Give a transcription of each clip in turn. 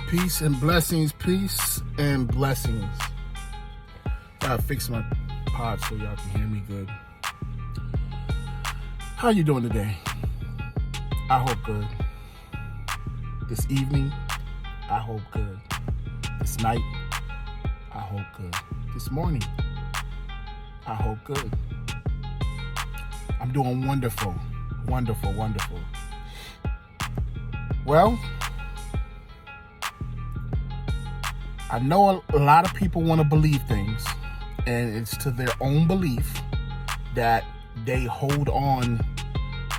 Peace and blessings, peace and blessings. Gotta fix my pod so y'all can hear me good. How you doing today? I hope good. This evening, I hope good. This night, I hope good. This morning, I hope good. I'm doing wonderful, wonderful, wonderful. Well, I know a lot of people want to believe things, and it's to their own belief that they hold on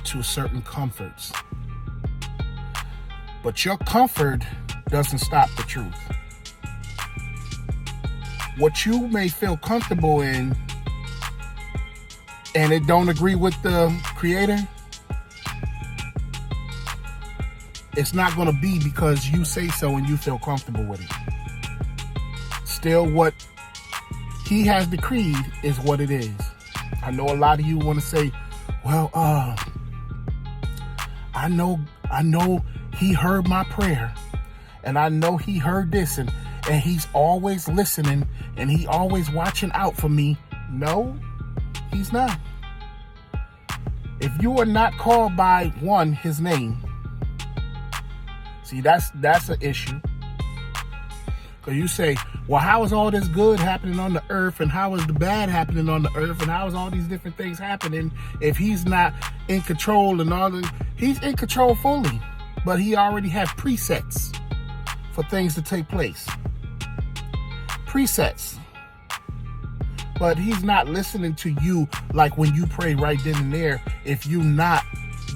to certain comforts. But your comfort doesn't stop the truth. What you may feel comfortable in and it don't agree with the Creator, it's not going to be because you say so and you feel comfortable with it. Still, what He has decreed is what it is. I know a lot of you want to say, well, I know He heard my prayer, and I know He heard this, and He's always listening, and He always watching out for me. No, He's not. If you are not called by His name, see, that's an issue. Because you say, well, how is all this good happening on the earth, and how is the bad happening on the earth, and how is all these different things happening if He's not in control and all the... He's in control fully, but He already has presets for things to take place. Presets. But He's not listening to you like when you pray right then and there if you're not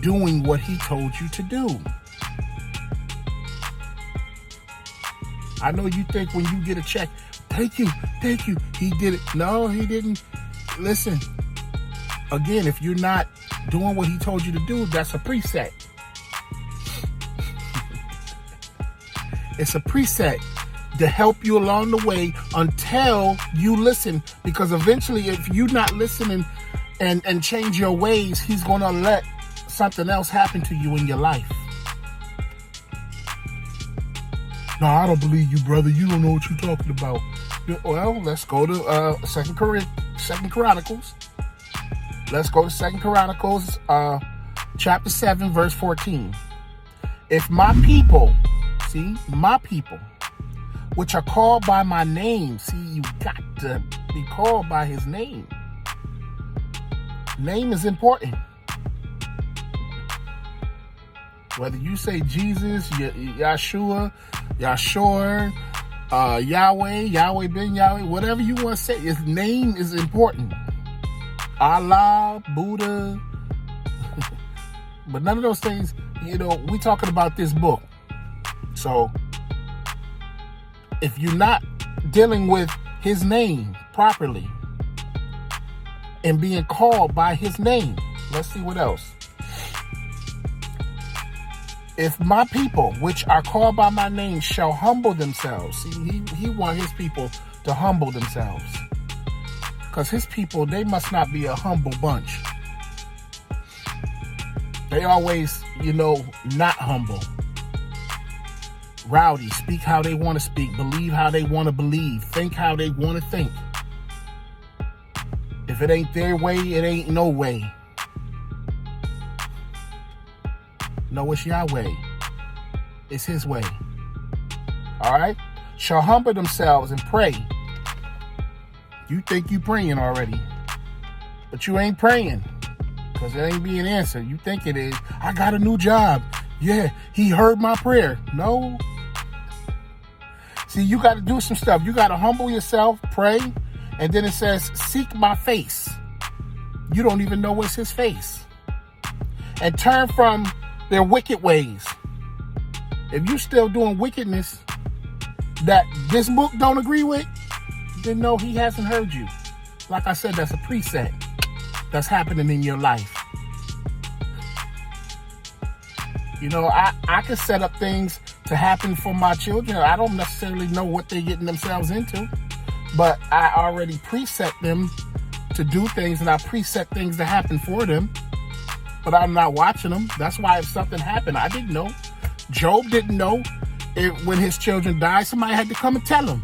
doing what He told you to do. I know you think when you get a check, thank you, He did it. No, He didn't. Listen, again, if you're not doing what He told you to do, that's a preset. It's a preset to help you along the way until you listen. Because eventually, if you're not listening and change your ways, He's going to let something else happen to you in your life. No, I don't believe you, brother. You don't know what you're talking about. Well, let's go to Second Chronicles. Let's go to 2 Chronicles, chapter 7, verse 14. If my people, which are called by my name, see, you got to be called by His name. Name is important. Whether you say Jesus, Yahshua, Yahweh ben Yahweh, whatever you want to say, His name is important. Allah, Buddha, but none of those things, we talking about this book. So, if you're not dealing with His name properly and being called by His name, let's see what else. If my people, which are called by my name, shall humble themselves. See, he wants His people to humble themselves. Because His people, they must not be a humble bunch. They always, not humble. Rowdy, speak how they want to speak, believe how they want to believe, think how they want to think. If it ain't their way, it ain't no way. No, it's Yahweh. It's His way. All right? Shall humble themselves and pray. You think you praying already, but you ain't praying because it ain't being answered. You think it is. I got a new job. Yeah, He heard my prayer. No. See, you got to do some stuff. You got to humble yourself, pray, and then it says, seek my face. You don't even know what's His face. And turn from their wicked ways. If you still doing wickedness that this book don't agree with, then no, He hasn't heard you. Like I said, that's a preset that's happening in your life. I can set up things to happen for my children. I don't necessarily know what they're getting themselves into, but I already preset them to do things, and I preset things to happen for them. But I'm not watching them. That's why if something happened, I didn't know. Job didn't know. when his children died, somebody had to come and tell him.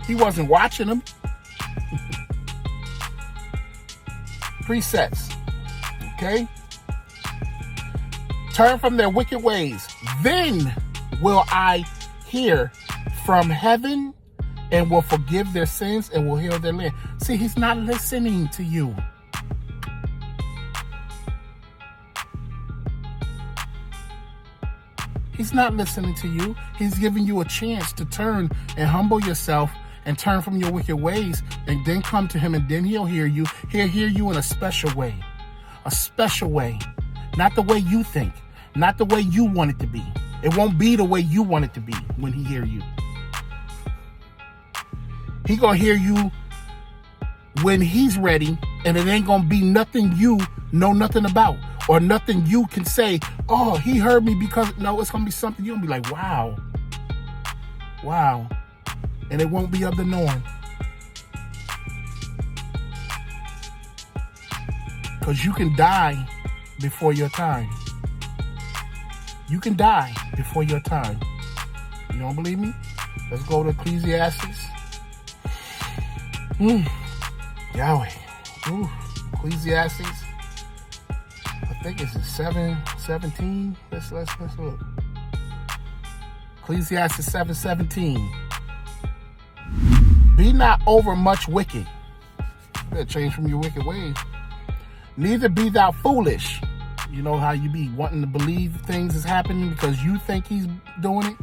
He wasn't watching them. Precepts. Okay? Turn from their wicked ways. Then will I hear from heaven and will forgive their sins and will heal their land. See, he's not listening to you. He's not listening to you. He's giving you a chance to turn and humble yourself and turn from your wicked ways and then come to him, and then he'll hear you. He'll hear you in a special way. A special way. Not the way you think. Not the way you want it to be. It won't be the way you want it to be when he hear you. He gonna hear you when he's ready, and it ain't gonna be nothing you know nothing about, or nothing you can say, oh, he heard me because, no, it's gonna be something you're gonna be like, wow. Wow. And it won't be of the norm. Because you can die before your time. You can die before your time. You don't believe me? Let's go to Ecclesiastes. Yahweh. Ecclesiastes. I think it's 7:17. Let's look. Ecclesiastes 7:17. Be not over much wicked. You better change from your wicked ways. Neither be thou foolish. You know how you be wanting to believe things is happening because you think he's doing it.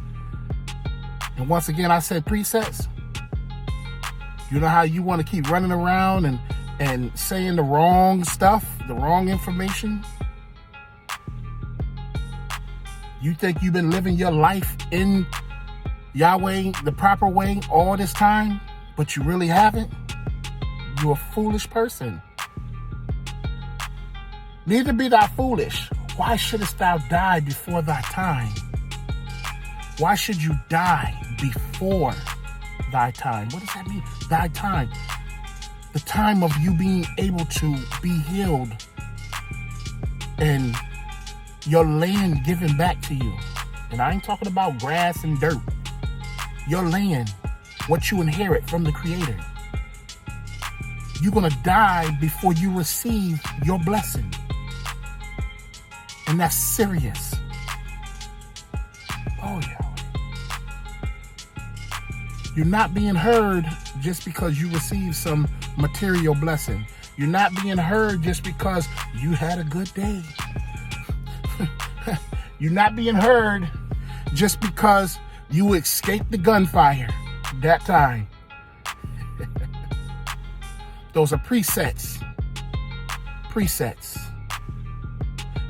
And once again, I said precepts. You know how you want to keep running around and saying the wrong stuff, the wrong information. You think you've been living your life in Yahweh the proper way all this time, but you really haven't? You're a foolish person. Neither be thou foolish. Why shouldest thou die before thy time? Why should you die before thy time? What does that mean? Thy time. The time of you being able to be healed and your land given back to you. And I ain't talking about grass and dirt. Your land, what you inherit from the Creator. You're going to die before you receive your blessing. And that's serious. Oh, Yahweh. You're not being heard just because you received some material blessing. You're not being heard just because you had a good day. You're not being heard just because you escaped the gunfire that time. Those are presets. Presets.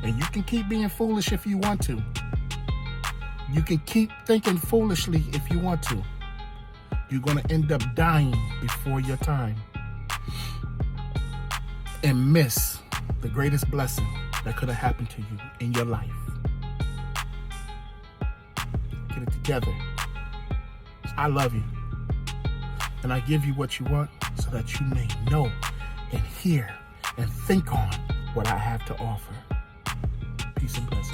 And you can keep being foolish if you want to. You can keep thinking foolishly if you want to. You're going to end up dying before your time. And miss the greatest blessing that could have happened to you in your life. Get it together. I love you. And I give you what you want so that you may know and hear and think on what I have to offer. Peace and blessings.